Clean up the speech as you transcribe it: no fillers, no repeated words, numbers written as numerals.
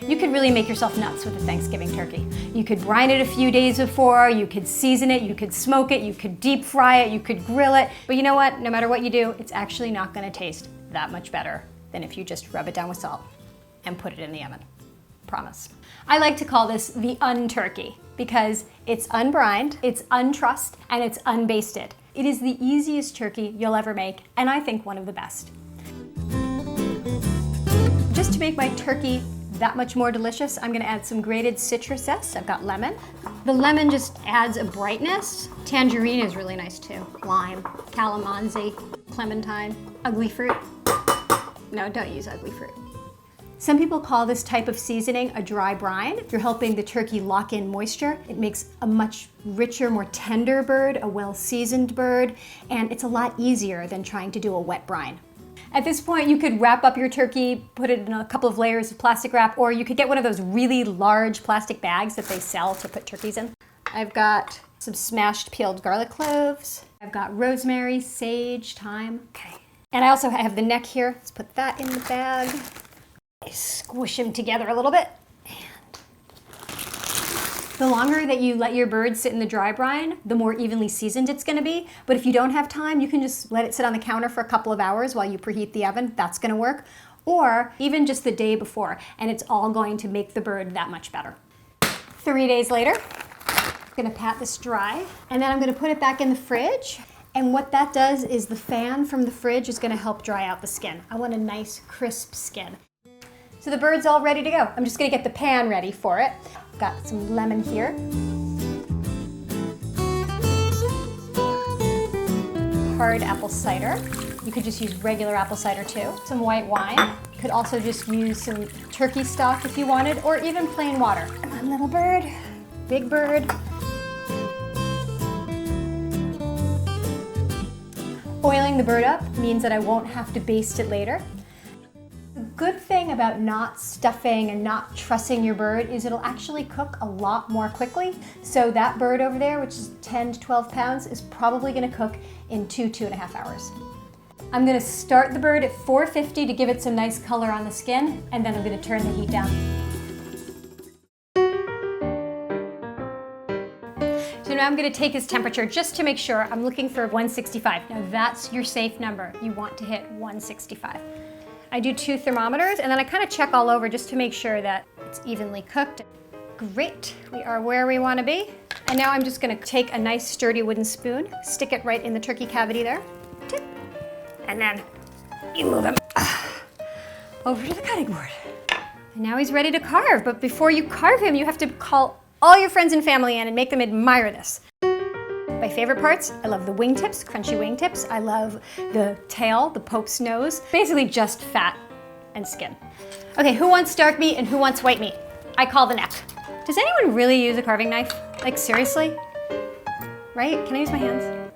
You could really make yourself nuts with a Thanksgiving turkey. You could brine it a few days before, you could season it, you could smoke it, you could deep fry it, you could grill it. But you know what? No matter what you do, it's actually not gonna taste that much better than if you just rub it down with salt and put it in the oven. Promise. I like to call this the unturkey because it's unbrined, it's untrussed, and it's unbasted. It is the easiest turkey you'll ever make, and I think one of the best. Just to make my turkey that much more delicious, I'm gonna add some grated citrus zest. I've got lemon. The lemon just adds a brightness. Tangerine is really nice too. Lime, calamansi, clementine, ugly fruit. No, don't use ugly fruit. Some people call this type of seasoning a dry brine. You're helping the turkey lock in moisture. It makes a much richer, more tender bird, a well-seasoned bird, and it's a lot easier than trying to do a wet brine. At this point, you could wrap up your turkey, put it in a couple of layers of plastic wrap, or you could get one of those really large plastic bags that they sell to put turkeys in. I've got some smashed peeled garlic cloves. I've got rosemary, sage, thyme. Okay. And I also have the neck here. Let's put that in the bag. Squish them together a little bit. The longer that you let your bird sit in the dry brine, the more evenly seasoned it's gonna be. But if you don't have time, you can just let it sit on the counter for a couple of hours while you preheat the oven. That's gonna work. Or even just the day before, and it's all going to make the bird that much better. 3 days later, I'm gonna pat this dry, and then I'm gonna put it back in the fridge. And what that does is the fan from the fridge is gonna help dry out the skin. I want a nice, crisp skin. So the bird's all ready to go. I'm just gonna get the pan ready for it. Got some lemon here. Hard apple cider. You could just use regular apple cider too. Some white wine. You could also just use some turkey stock if you wanted, or even plain water. Come on, little bird. Big bird. Oiling the bird up means that I won't have to baste it later. The good thing about not stuffing and not trussing your bird is it'll actually cook a lot more quickly. So that bird over there, which is 10 to 12 pounds, is probably gonna cook in 2.5 hours. I'm gonna start the bird at 450 to give it some nice color on the skin, and then I'm gonna turn the heat down. So now I'm gonna take his temperature just to make sure. I'm looking for 165. Now that's your safe number. You want to hit 165. I do 2 thermometers, and then I kind of check all over just to make sure that it's evenly cooked. Great, we are where we want to be. And now I'm just going to take a nice sturdy wooden spoon, stick it right in the turkey cavity there, tip, and then you move him over to the cutting board. And now he's ready to carve, but before you carve him, you have to call all your friends and family in and make them admire this. My favorite parts, I love the wingtips, crunchy wingtips. I love the tail, the Pope's nose. Basically just fat and skin. Okay, who wants dark meat and who wants white meat? I call the neck. Does anyone really use a carving knife? Like seriously? Right? Can I use my hands?